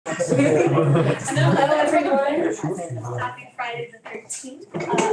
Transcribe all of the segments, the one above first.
Hello, everyone. Happy Friday the 13th.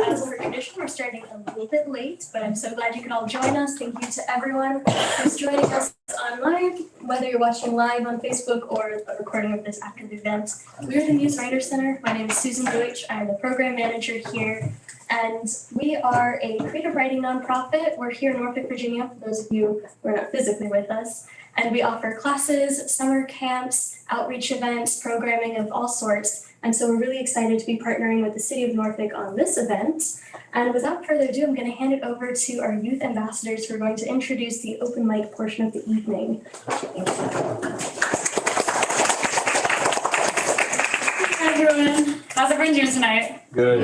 As per tradition, we're starting a little bit late, but I'm so glad you could all join us. Thank you to everyone who's joining us online, whether you're watching live on Facebook or a recording of this after the event. We're the Muse Writer Center. My name is Susan Deutsch. I'm the program manager here, and we are a creative writing nonprofit. We're here in Norfolk, Virginia, for those of you who are not physically with us. And we offer classes, summer camps, outreach events, programming of all sorts. And so we're really excited to be partnering with the City of Norfolk on this event. And without further ado, I'm going to hand it over to our youth ambassadors who are going to introduce the open mic portion of the evening. Hi everyone, how's everyone doing tonight? Good.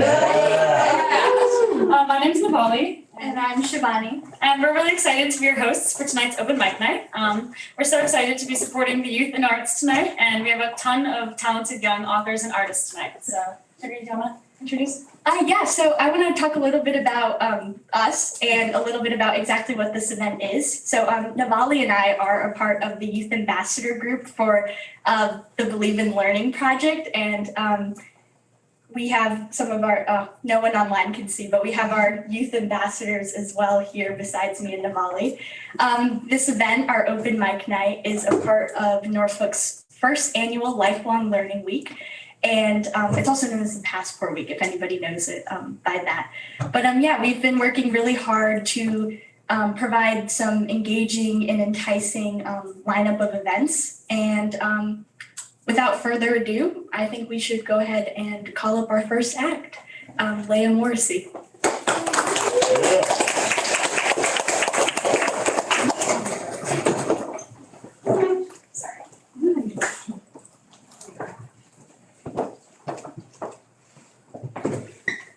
My name's Navali. And I'm Shivani. And we're really excited to be your hosts for tonight's open mic night. We're so excited to be supporting the youth in arts tonight, and we have a ton of talented young authors and artists tonight. So, Sugar, do you want to introduce? Yeah, so I want to talk a little bit about us and a little bit about exactly what this event is. So Navali and I are a part of the Youth Ambassador Group for the Believe in Learning project, and we have some of our, no one online can see, but we have our youth ambassadors as well here besides me and Navali. This event, our open mic night, is a part of Norfolk's first annual Lifelong Learning Week. And it's also known as the Passport Week, if anybody knows it by that. But yeah, we've been working really hard to provide some engaging and enticing lineup of events. And without further ado, I think we should go ahead and call up our first act, Leah Morrissey.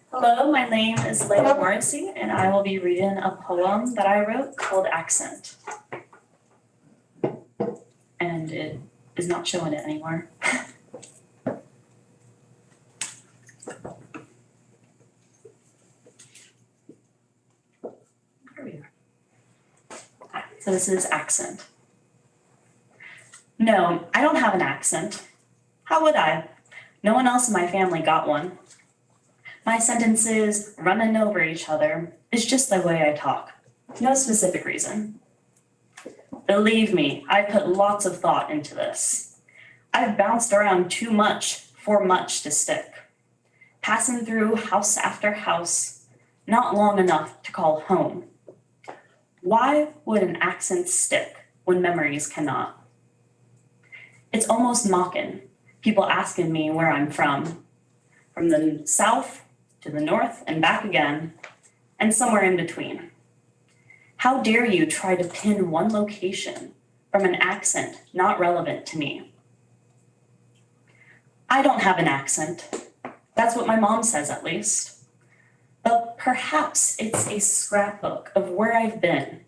Hello, my name is Leah Morrissey, and I will be reading a poem that I wrote called Accent. And it is not showing it anymore. Here we are. So this is Accent. No, I don't have an accent. How would I? No one else in my family got one. My sentences running over each other is just the way I talk. No specific reason. Believe me, I put lots of thought into this. I've bounced around too much for much to stick. Passing through house after house, not long enough to call home. Why would an accent stick when memories cannot? It's almost mocking, people asking me where I'm from the south to the north and back again, and somewhere in between. How dare you try to pin one location from an accent not relevant to me? I don't have an accent. That's what my mom says, at least. But perhaps it's a scrapbook of where I've been.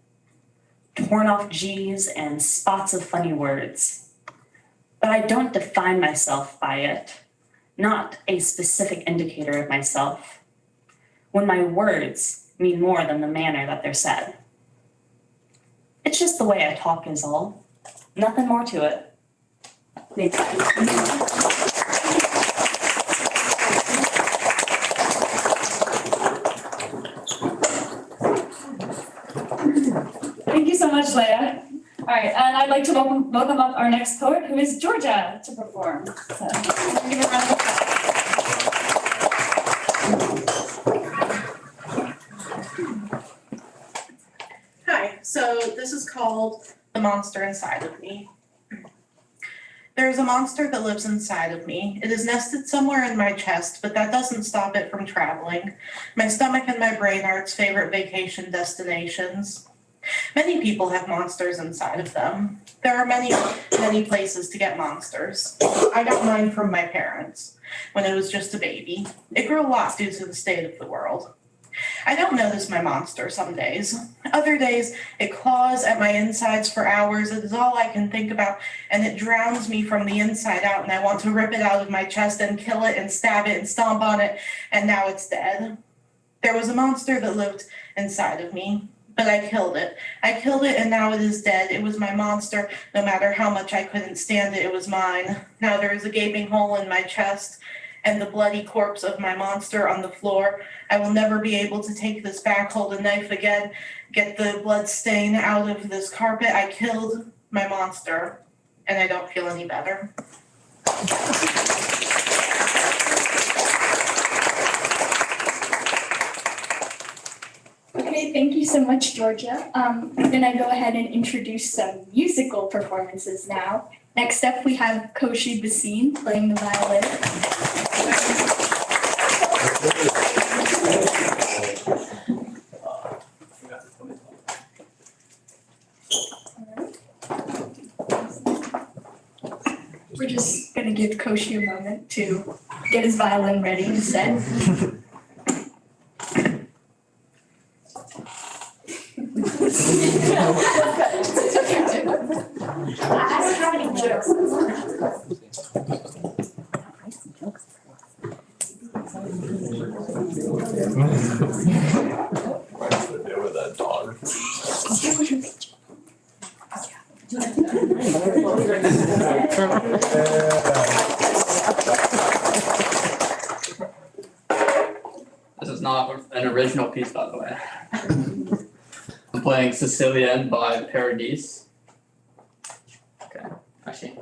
Torn off G's and spots of funny words. But I don't define myself by it. Not a specific indicator of myself. When my words mean more than the manner that they're said. It's just the way I talk is all. Nothing more to it. Thank Thank you so much, Leah. All right, and I'd like to welcome up our next poet, who is Georgia, to perform. So, give a round of applause. Hi, so this is called The Monster Inside of Me. There's a monster that lives inside of me. It is nested somewhere in my chest, but that doesn't stop it from traveling. My stomach and my brain are its favorite vacation destinations. Many people have monsters inside of them. There are many, many places to get monsters. I got mine from my parents when it was just a baby. It grew a lot due to the state of the world. I don't notice my monster some days. Other days, it claws at my insides for hours. It is all I can think about, and it drowns me from the inside out, and I want to rip it out of my chest and kill it and stab it and stomp on it, and now it's dead. There was a monster that lived inside of me. but I killed it. I killed it and now it is dead. It was my monster. No matter how much I couldn't stand it, it was mine. Now there is a gaping hole in my chest and the bloody corpse of my monster on the floor. I will never be able to take this back, hold a knife again, get the blood stain out of this carpet. I killed my monster and I don't feel any better. Okay, thank you so much, Georgia. I'm gonna go ahead and introduce some musical performances now. Next up, we have Koshi Basine playing the violin. We're just gonna give Koshi a moment to get his violin ready and set. I don't have any jokes. With that dog. This is not an original piece, by the way. I'm playing Sicilian by Paradise. Okay, actually.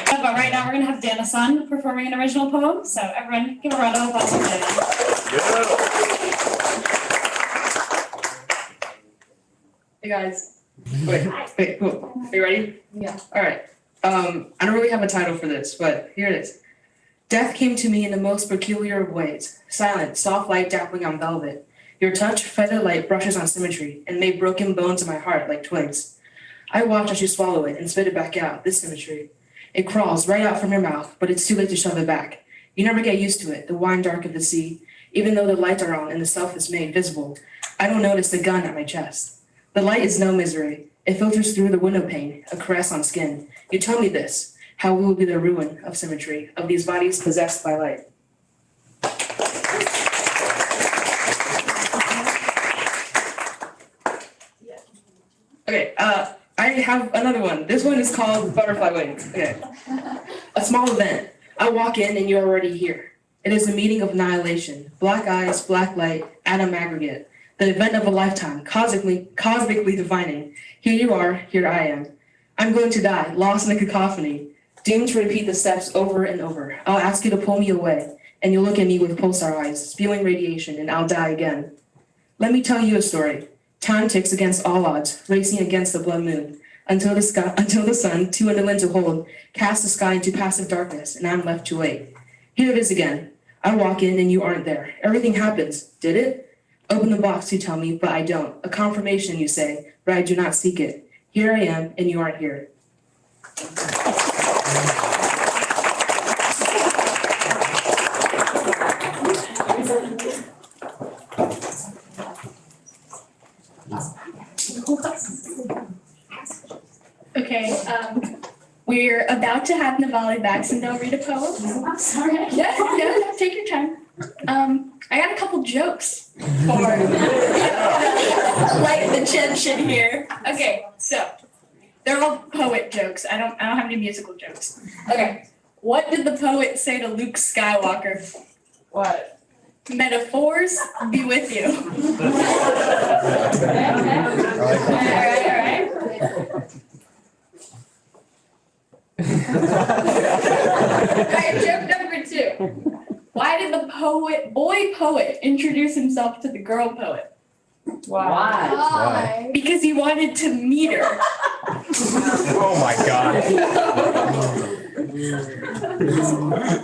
But right now, we're gonna have Dana-san performing an original poem, so everyone give a round of applause for Dana. Hey guys. Wait, cool. Are you ready? Yeah. Alright. I don't really have a title for this, but here it is. Death came to me in the most peculiar of ways. Silent, soft light dappling on velvet. Your touch, feather light brushes on symmetry and made broken bones in my heart like twigs. I watch as you swallow it and spit it back out, this symmetry. It crawls right out from your mouth, but it's too late to shove it back. You never get used to it, the wine dark of the sea. Even though the lights are on and the self is made visible, I don't notice the gun at my chest. The light is no misery. It filters through the window pane, a caress on skin. You tell me this, how we will be the ruin of symmetry, of these bodies possessed by light. Okay, I have another one. This one is called Butterfly Wings. Okay. A small event. I walk in and you're already here. It is a meeting of annihilation. Black eyes, black light, atom aggregate. The event of a lifetime, cosmically defining. Here you are, here I am. I'm going to die, lost in a cacophony, doomed to repeat the steps over and over. I'll ask you to pull me away, and you'll look at me with pulsar eyes, spewing radiation, and I'll die again. Let me tell you a story. Time ticks against all odds, racing against the blood moon, until the sun, too indolent to hold, casts the sky into passive darkness, and I'm left to wait. Here it is again. I walk in and you aren't there. Everything happens. Did it? Open the box, you tell me, but I don't. A confirmation, you say, but I do not seek it. Here I am, and you aren't here. Okay, we're about to have Navali Baxendale read a poem. I'm sorry. Yeah, take your time. I got a couple jokes for light the tension here. Okay, so they're all poet jokes. I don't have any musical jokes. Okay, what did the poet say to Luke Skywalker? What? Metaphors be with you. All right. Alright, joke number 2. Why did the boy poet, introduce himself to the girl poet? Why? Because he wanted to meet her. Oh my God.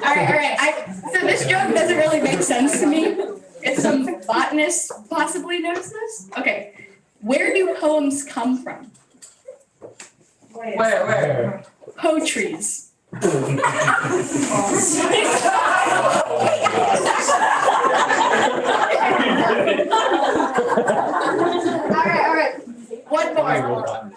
Alright. So this joke doesn't really make sense to me. If some botanist possibly knows this. Okay. Where do poems come from? Where? Poetries. Alright. One more.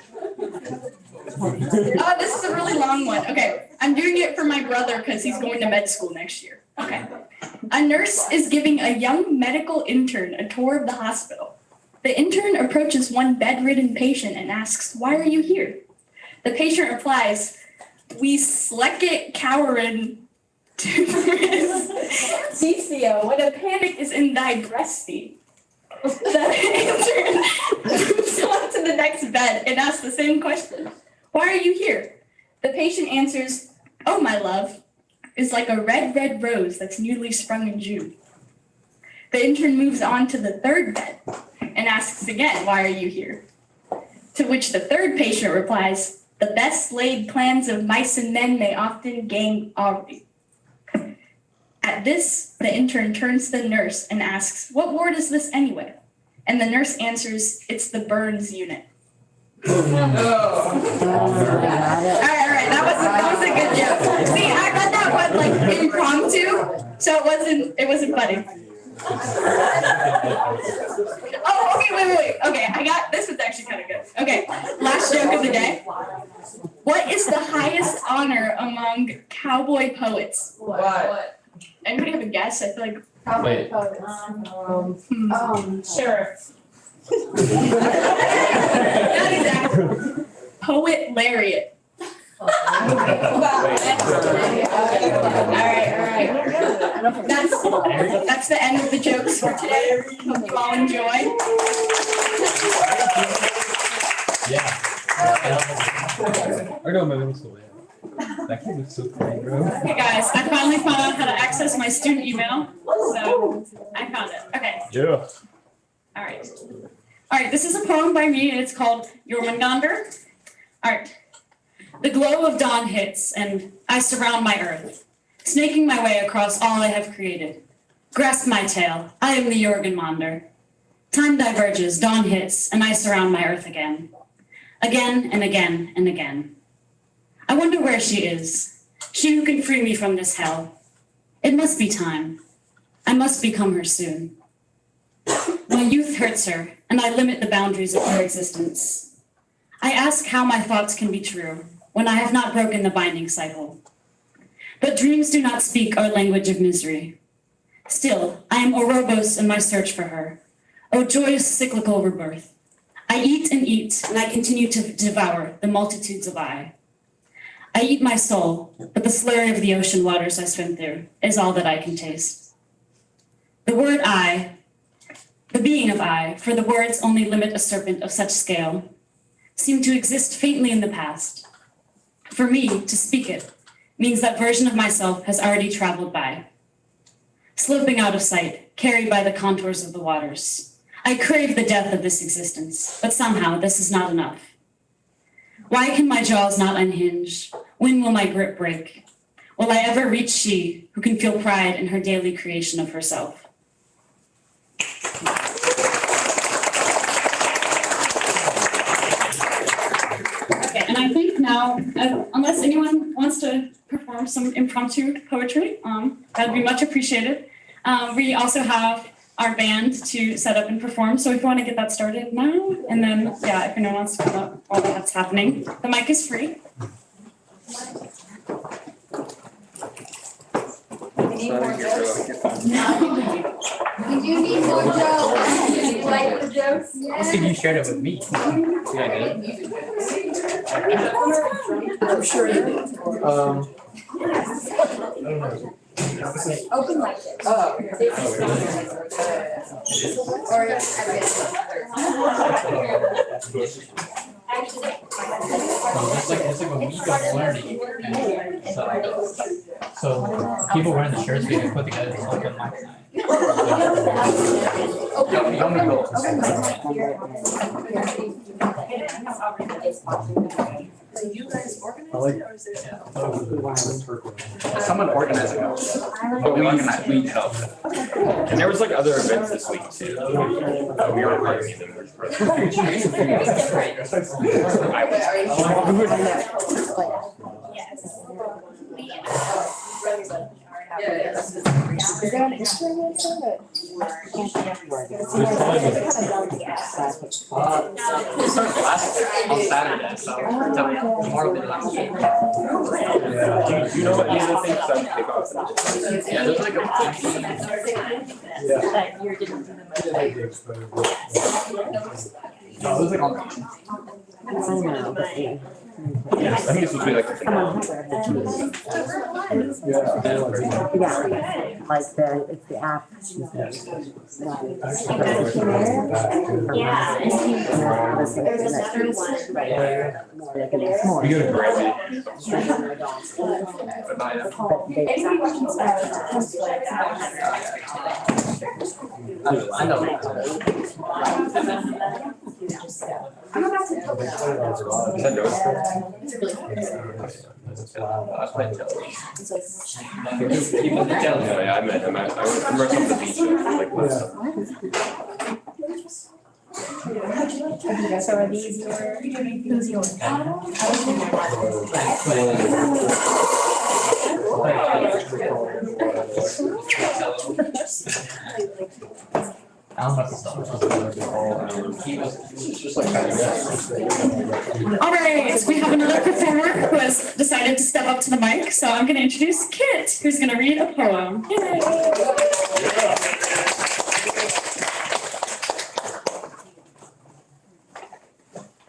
Oh, this is a really long one. Okay, I'm doing it for my brother because he's going to med school next year. Okay. A nurse is giving a young medical intern a tour of the hospital. The intern approaches one bedridden patient and asks, "Why are you here?" The patient replies, "We slecket cowerin Ccio when a panic is in thy breasty." The intern moves on to the next bed and asks the same question. "Why are you here?" The patient answers, "Oh, my love, is like a red, red rose that's newly sprung in June." The intern moves on to the third bed and asks again, "Why are you here?" To which the third patient replies, "The best laid plans of mice and men may often gain augury." At this, the intern turns to the nurse and asks, "What ward is this anyway?" And the nurse answers, "It's the burns unit." All right, that was a good joke. See, I read that one like impromptu, so it wasn't funny. Oh, okay, wait. Okay, this was actually kind of good. Okay, last joke of the day. What is the highest honor among cowboy poets? What? Anybody have a guess? I feel like. Wait. Sheriff. Not exactly. Poet lariat. All right. That's the end of the jokes for today. Hope you all enjoy. Yeah. Or no, my middle school. That kid looks so funny, bro. Okay, guys, I finally found out how to access my student email, so I found it. Okay, Yeah. all right, this is a poem by me, and it's called Jormungandr. All right. The glow of dawn hits, and I surround my earth, snaking my way across all I have created. Grasp my tail, I am the Jormungandr. Time diverges, dawn hits, and I surround my earth again. Again and again and again. I wonder where she is, she who can free me from this hell. It must be time. I must become her soon. My youth hurts her, and I limit the boundaries of her existence. I ask how my thoughts can be true when I have not broken the binding cycle. But dreams do not speak our language of misery. Still, I am Ouroboros in my search for her. O joyous cyclical rebirth. I eat, and I continue to devour the multitudes of I eat my soul, but the slurry of the ocean waters I swim through is all that I can taste. The word I, the being of I, for the words only limit a serpent of such scale, seem to exist faintly in the past. For me, to speak it means that version of myself has already traveled by. Sloping out of sight, carried by the contours of the waters. I crave the death of this existence, but somehow this is not enough. Why can my jaws not unhinge? When will my grip break? Will I ever reach she who can feel pride in her daily creation of herself? Okay, and I think now, unless anyone wants to perform some impromptu poetry, that would be much appreciated. We also have our band to set up and perform, so if you want to get that started now, and then, yeah, if anyone wants to come up while that's happening, the mic is free. We need more jokes. We do need more jokes. Do you like the jokes? I think you shared it with me. Yeah, I did. I'm sure you did. Open like this. Oh. Or It's like a week of learning. And so people wearing the shirts we can put together to like a mic night. you guys organize it, or is there? Someone organized it, but we helped. And there was like other events this week too. We were part of them. Is there an instrument for it? On Saturday, so tomorrow will be the last game. Do you know what these are things that they got? Yeah, there's like a. That you didn't do No, it was like on. Yes, I think this would be like. Yeah, like it's the app. Yeah, and there's another one. We go to Grammy. Any questions about I know. I'm about to tell Is that yours? I played cello. Oh, yeah, I met him. I remember on the beach like last So are these your, who's yours? I don't know if it's All right, we have another performer who has decided to step up to the mic, so I'm going to introduce Kit, who's going to read a poem. Yay.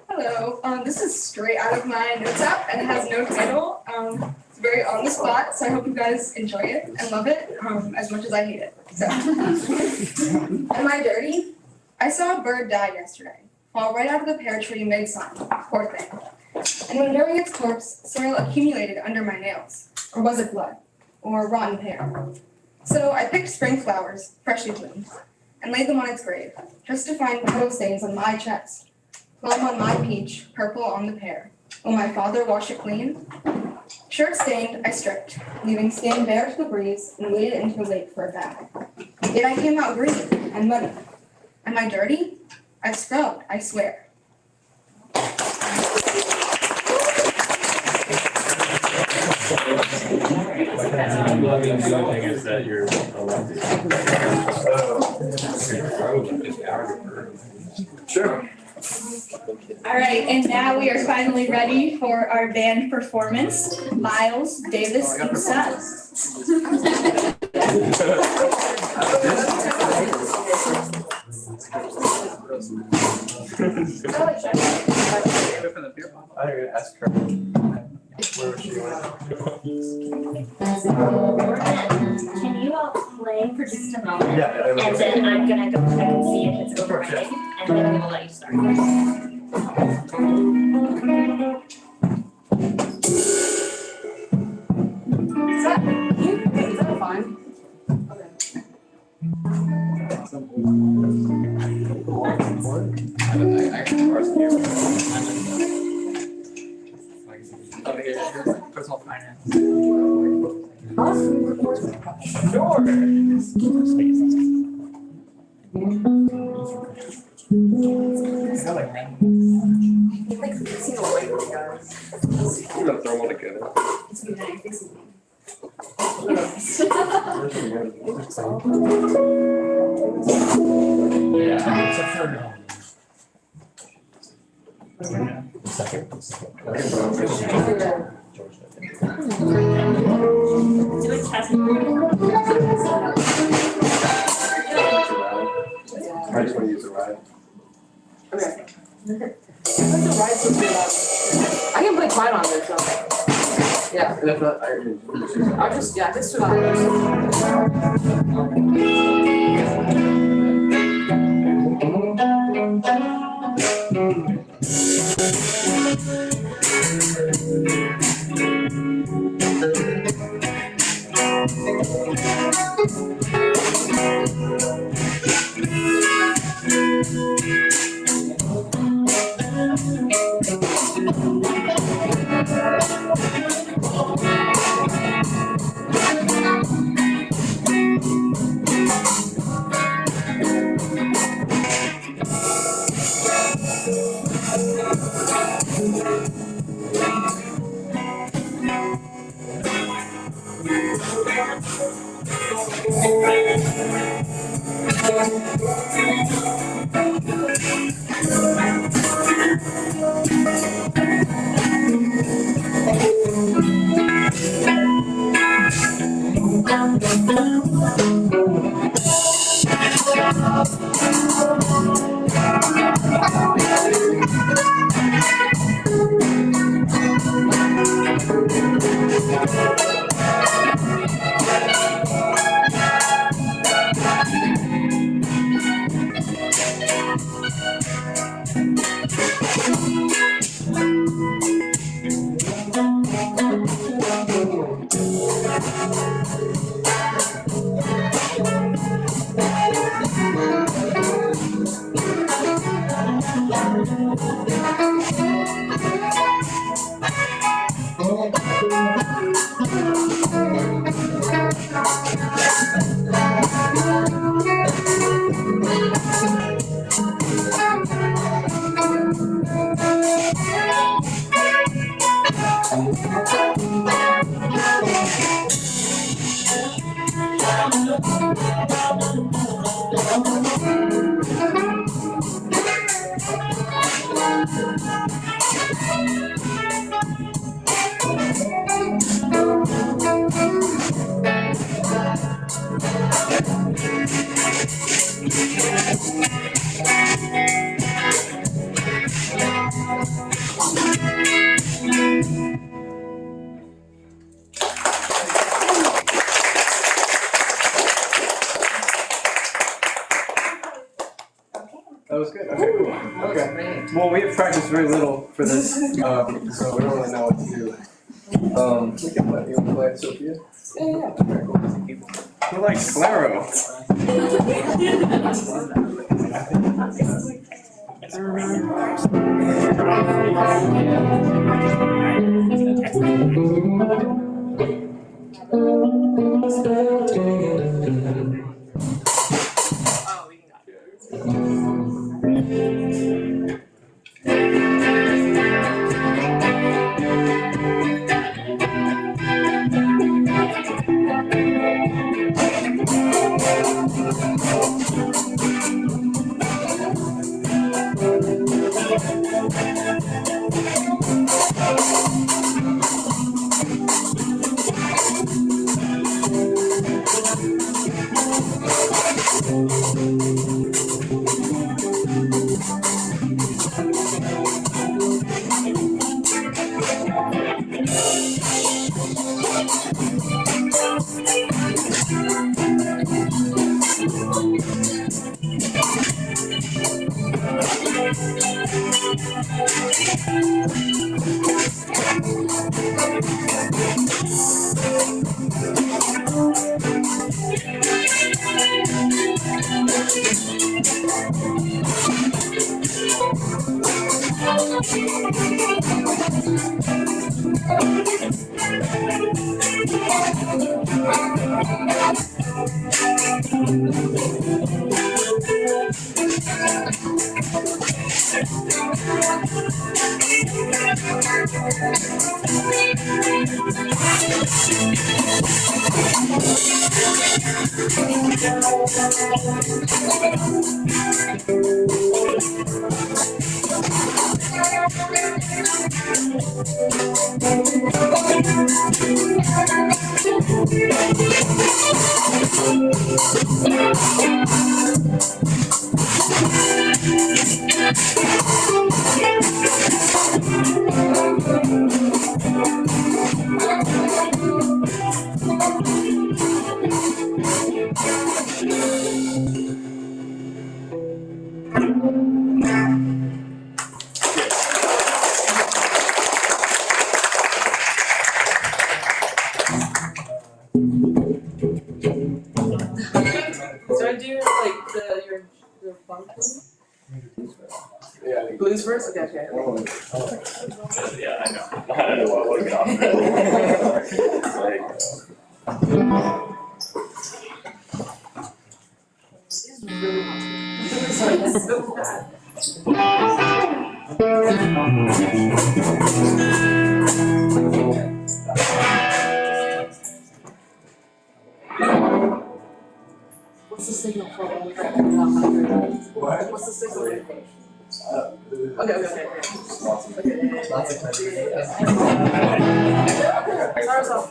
Hello, this is straight out of my notes app and it has no title. It's very on the spot, so I hope you guys enjoy it and love it as much as I hate it. So, am I dirty? I saw a bird die yesterday, fall right out of the pear tree mid-sun. Poor thing. And when burying its corpse, soil accumulated under my nails. Or was it blood? Or rotten pear? So I picked spring flowers, freshly bloomed, and laid them on its grave, just to find petal stains on my chest. Plum on my peach, purple on the pear. Will my father wash it clean? Shirt stained, I stripped, leaving skin bare to the breeze and waded into the lake for a bath. Yet I came out green and muddy. Am I dirty? I've scrubbed, I swear. The other thing is that you're elected. Sure. All right, and now we are finally ready for our band performance. Miles, Davis, and Seth. I asked her. Where was she? Can you all play for just a moment? Yeah. And then I'm gonna go check and see if it's overriding, and then we will let you start. Is that fine? Personal finance. You're gonna throw them all together. Yeah, except for Do a test. I just wanna use the ride. Okay. The ride's so good. I can play quiet on this, so. Yeah. And if not, I can. I'll just, yeah, this is what That was good. Okay, cool. Okay. Well, we have practiced very little for this, so we don't really know what to do. We can play. You want to play it, Sophia? Yeah. Okay, cool. We're like Claro. Oh, we can go. So I do like your function? Yeah. Blues first? Okay, okay. Yeah, I know. I don't know what we got. It's really hard. It's so bad. What's the signal for when you're at 100? What? What's the signal? Okay. Start us off.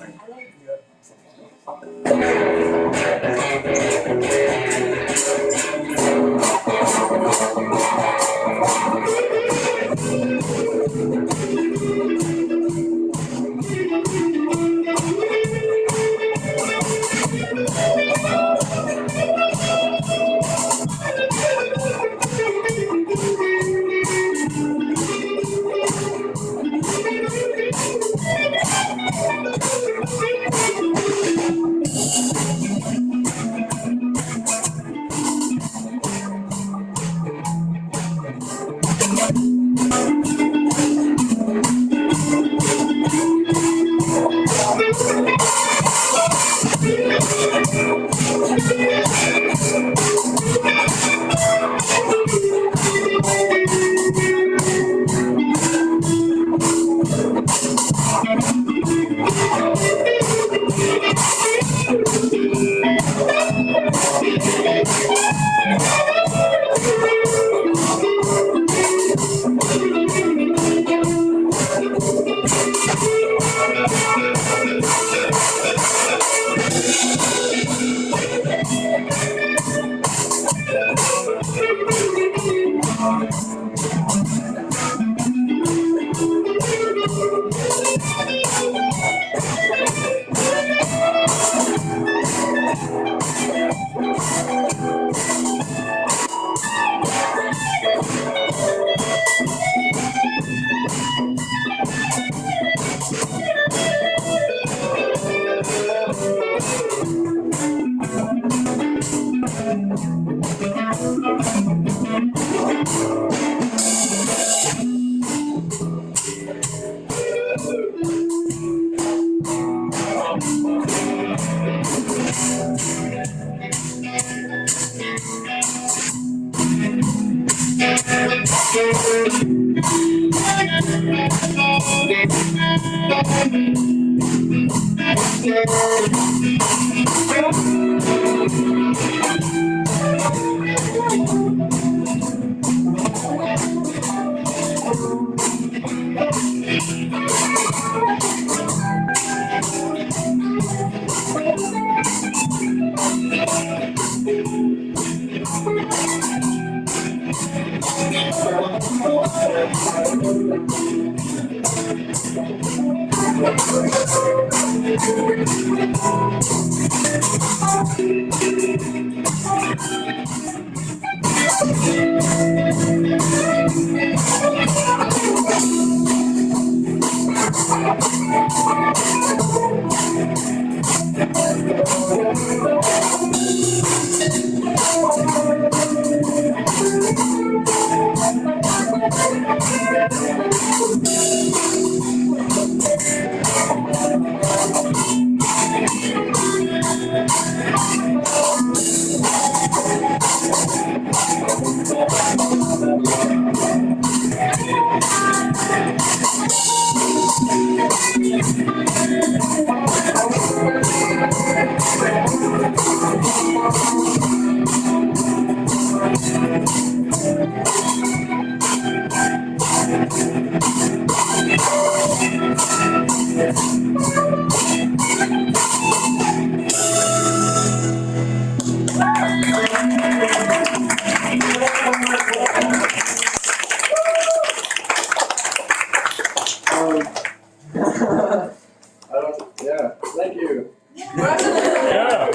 Yeah, thank you. Yeah.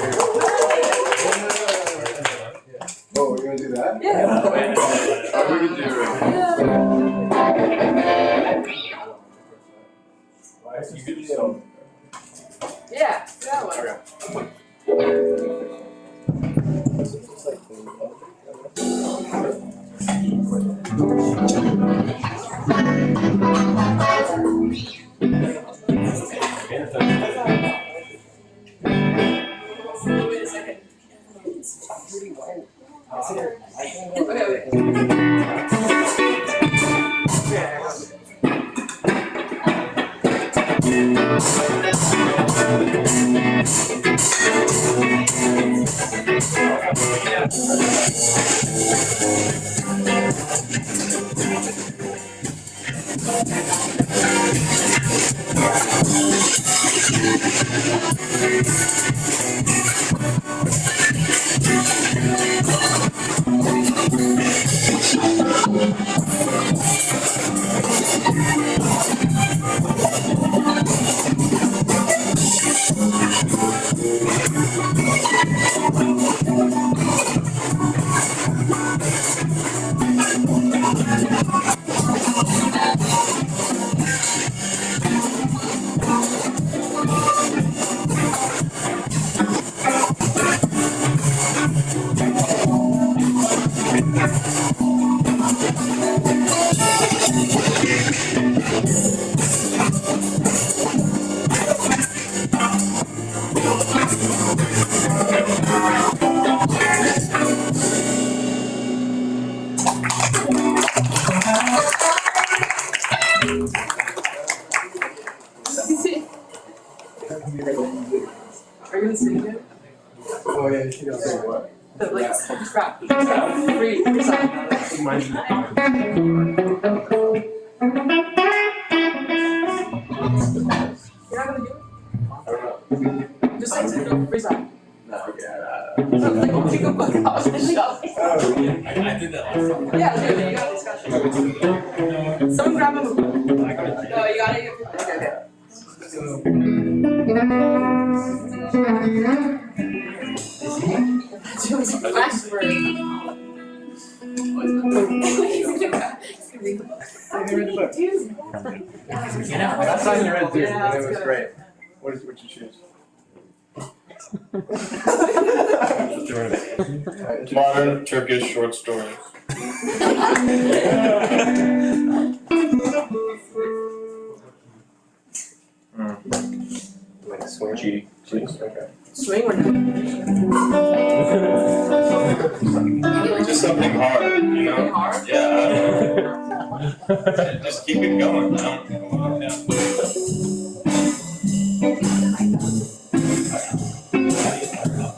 Oh, we're gonna do that? Yeah. Oh, we can do it. You could do some. Yeah, that one. Wait a second. Are you gonna sing it? Oh, yeah, you should go say what? Like, just rap. Free song. You're not gonna do it? I don't know. Just sing some freestyle. No, okay. Like, pick a book off the shelf. Oh, I did that last time. Yeah, dude, you got discussion. Someone grab a book. No, you got it. Okay, okay. Last word. I read the book. Last time you read too, and it was great. What'd you choose? Modern Turkish short stories. Like swing. Cheating. Okay. Swing or no? Just something hard, you Something know? hard? Yeah. Just keep it going, you know?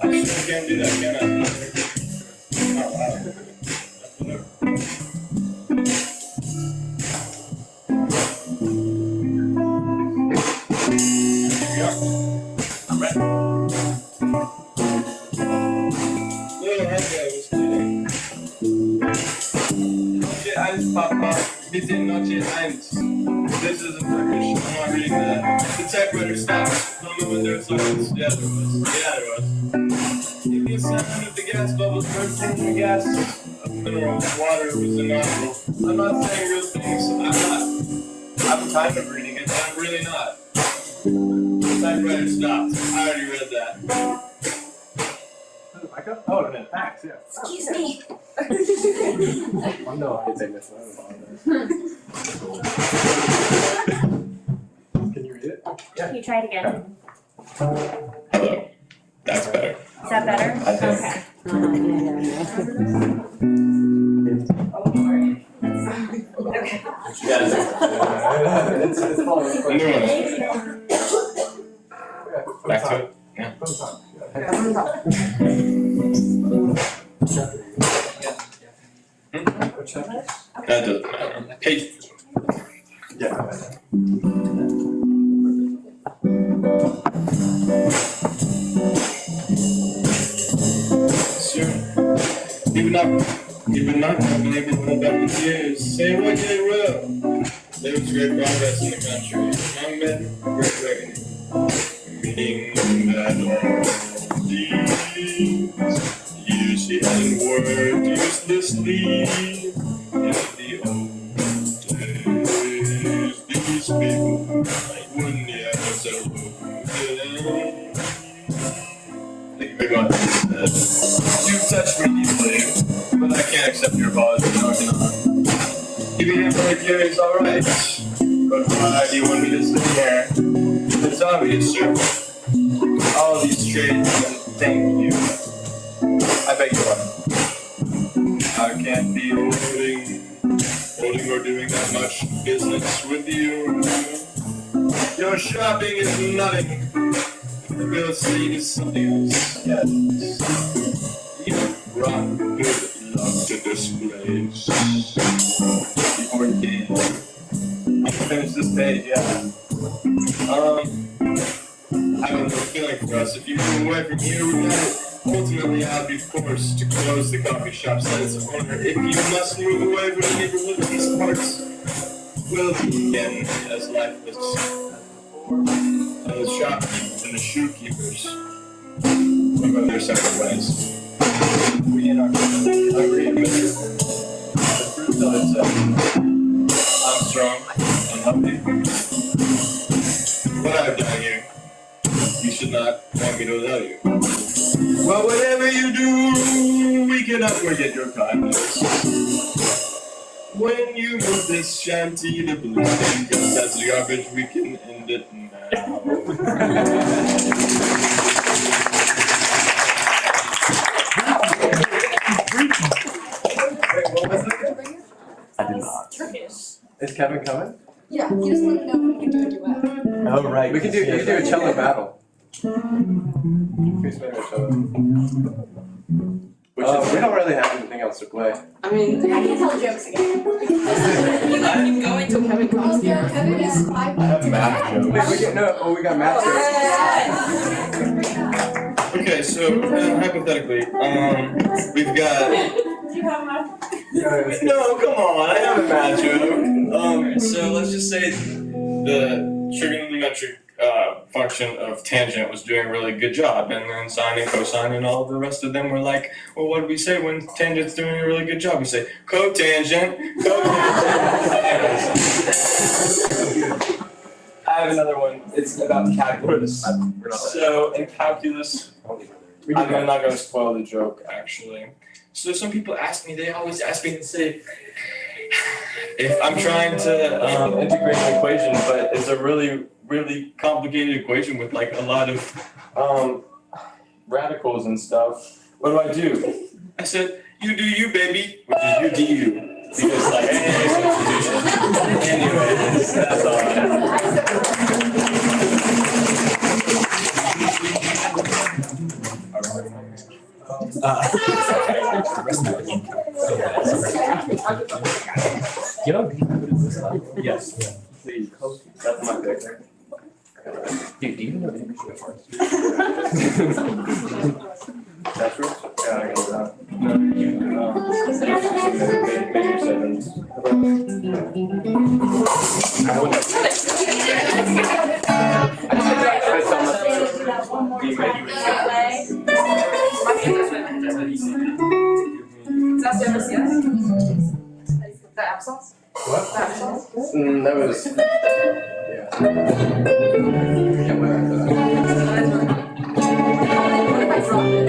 I can't do that, can I? Not loud. Here we go. I'm ready. Noche 1, Papa, bitte Noche 1. This isn't Turkish, I'm not reading that. The typewriter stops. Tell me when there's silence. Yeah, there was. Yeah, there was. Give me a sound of the gas bubbles bursting the gas of mineral water was inaudible. I'm not saying real things. I'm not. I'm kind of reading it, but I'm really not. The typewriter stopped. I already read that. Oh, no, thanks, yeah. Excuse me. Oh, no, I didn't say this. Can you read it? Yeah. Can you try it again? Hello. That's better. Is that better? I think. Okay. It's falling. New one. Back to it. Yeah. That doesn't matter. Hey. Sure. Even not been able to hold back the tears. Say what you will. There was great progress in the country. Young men, great reckoning. Meaning that all these years he hadn't worked uselessly in the old days. These people wouldn't yet have said you've touched me deeply, but I can't accept your apology. No, I cannot. Keeping him from the cure is alright, but why do you want me to sit here? It's obvious, sir. All these trades and thank you. I beg your pardon. I can't be holding or doing that much business with you. Your shopping is nothing. The real estate is something else. Yes. You brought good luck to this place. Before you came. I can finish this page, yeah. I have no feeling for us. If you move away from here, we got it. Ultimately, I'll be forced to close the coffee shop, said its owner. If you must move away from the neighborhood, these parts will begin as lifeless. The shopkeepers and the shoekeepers. What about their separate ways? We in our agree, Mr. The truth tells itself. I'm strong and healthy. What I've done here, you should not want me to tell you. Well, whatever you do, we cannot forget your kindness. When you move this shanty to blue stain, because that's garbage, we can end it now. I did not. Turkish. Is Kevin coming? Yeah, you just want to know if we can do a duet. Oh, right. You can do a cello battle. Who's playing a cello? We don't really have anything else to play. I mean, I can tell jokes again. you can keep going till Kevin comes Also, here. Kevin is 5 I have math jokes. Wait, we got math jokes. Okay, so hypothetically, we've got. Do you have a No, come on, I have a math joke. So let's just say the trigonometric function of tangent was doing a really good job, and then sine and cosine and all the rest of them were like, well, what do we say when tangent's doing a really good job? We say cotangent, cotangent. I have another one. It's about calculus. So in calculus, I'm not going to spoil the joke actually. So some people ask me, they always ask me to say, if I'm trying to integrate an equation, but it's a really complicated equation with like a lot of radicals and stuff, what do? I said, you do you, baby, which is you do you. Because like, hey, substitution. Anyways, that's all I Yes, please. That's my pick. Dude, do you know English before? That's true? Yeah, I can do that. No, Applesauce? What? Applesauce? That was. Yeah. What if I drop it?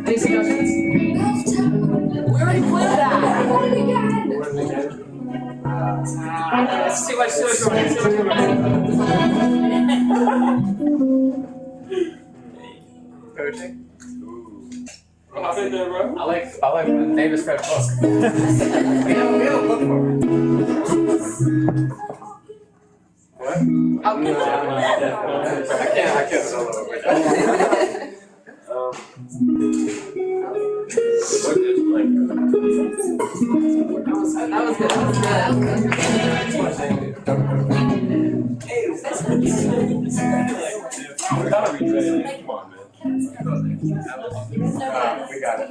Any suggestions? We already played that. Let's see what's going Coaching? I think that, bro. I like the name is Fred Book. We have a book for it. What? I'll No, I can't solo over that. That was good. We gotta retrain it. Come on, man. We got it.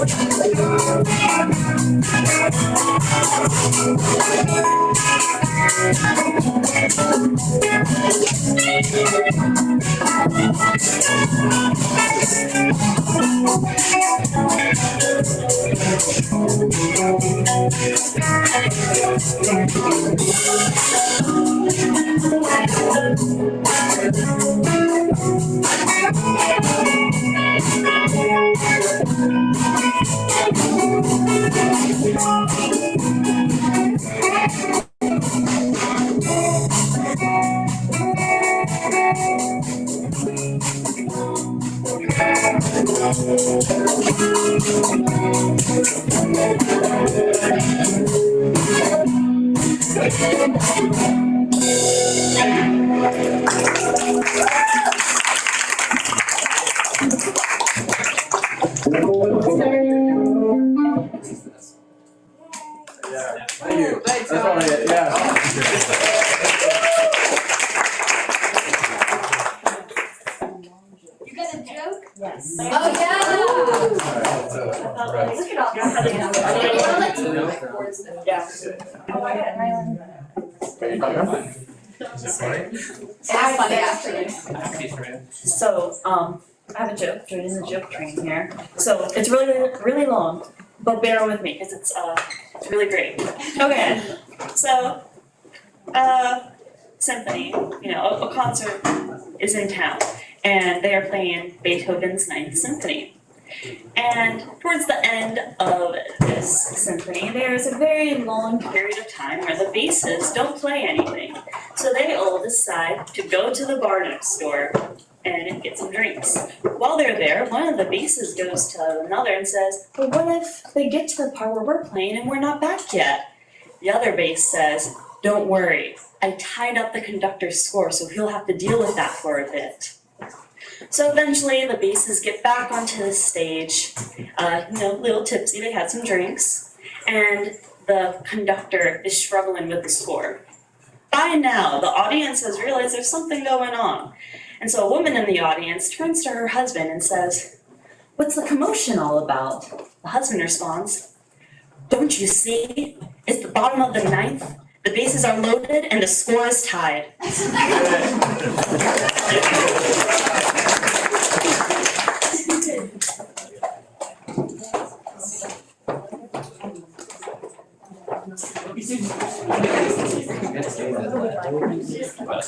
Thank you. That's all right, yeah. You got a joke? Yes. Oh, yeah. Look at all Funny afternoon. So, I have a joke, joining the joke train here. So it's really long, but bear with me because it's really great. Okay, so symphony, a concert is in town, and they are playing Beethoven's Ninth Symphony. And towards the end of this symphony, there's a very long period of time where the basses don't play anything. So they all decide to go to the bar next door and get some drinks. While they're there, one of the basses goes to another and says, "Well, what if they get to the part where we're playing and we're not back yet?" The other bass says, "Don't worry, I tied up the conductor's score, so he'll have to deal with that for a bit." So eventually the basses get back onto the stage, a little tipsy, they had some drinks, and the conductor is struggling with the score. By now, the audience has realized there's something going on. And so a woman in the audience turns to her husband and says, "What's the commotion all about?" The husband responds, "Don't you see? It's the bottom of the ninth. The bases are loaded and the score is tied."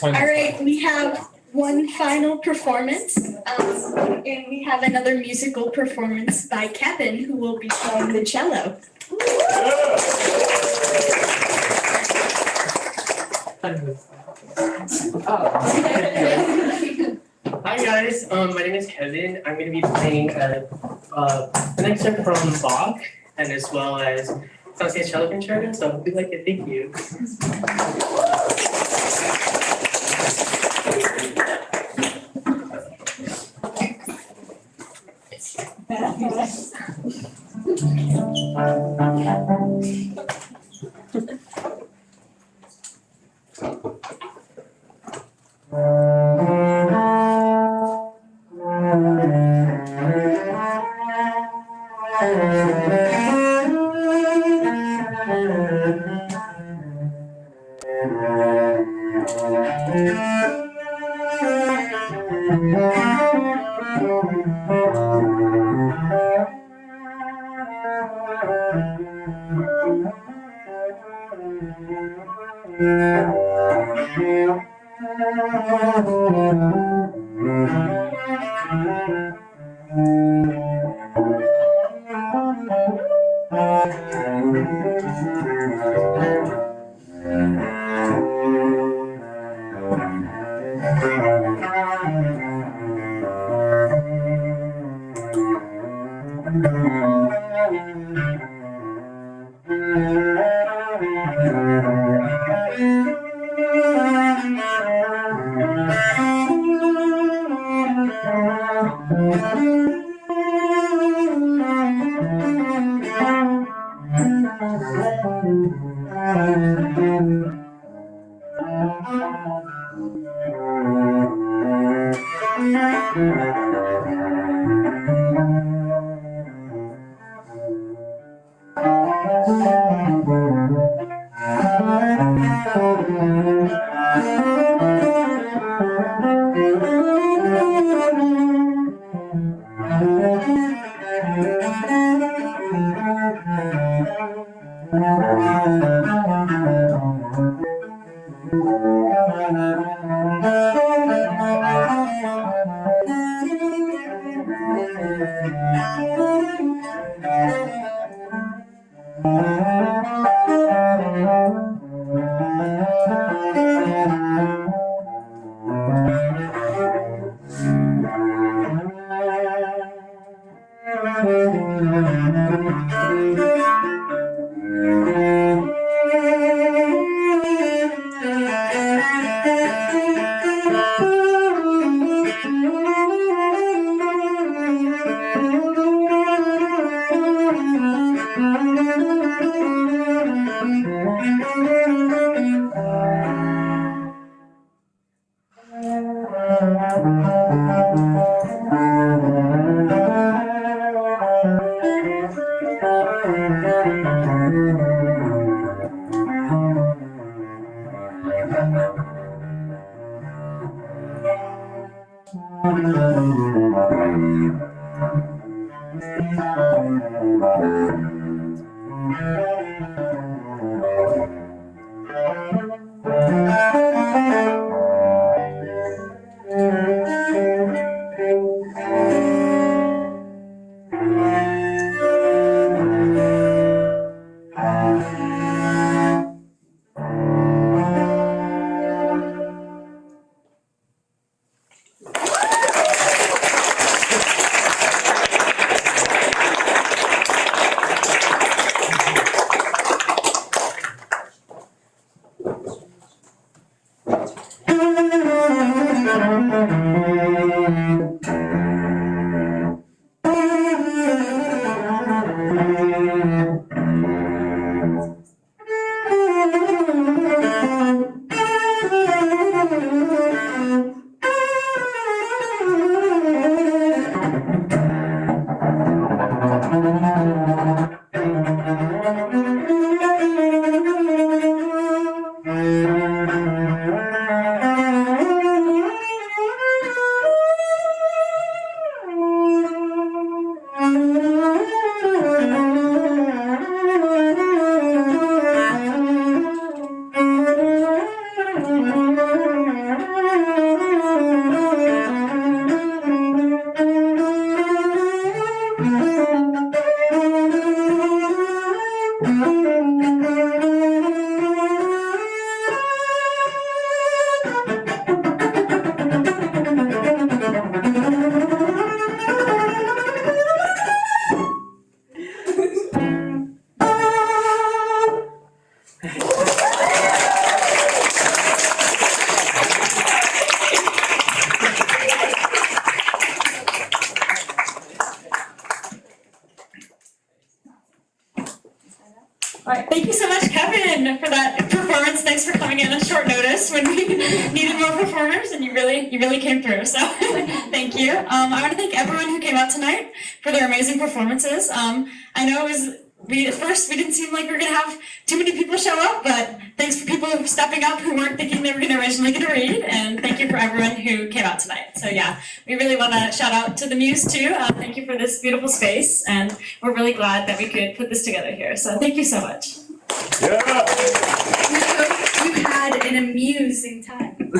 All right, we have one final performance, and we have another musical performance by Kevin, who will be playing the cello. Hi guys, my name is Kevin. I'm going to be playing an excerpt from Bach and as well as Frances's cello concerto. So we'd like to thank you. All right, thank you so much, Kevin, for that performance. Thanks for coming in on short notice when we needed more performers, and you really came through. So thank you. I want to thank everyone who came out tonight for their amazing performances. I know at first we didn't seem like we were gonna have too many people show up, but thanks for people stepping up who weren't thinking they were gonna originally get to read, and thank you for everyone who came out tonight. So yeah, we really want to shout out to the Muse too. Thank you for this beautiful space, and we're really glad that we could put this together here. So thank you so much. We hope you had an amusing time.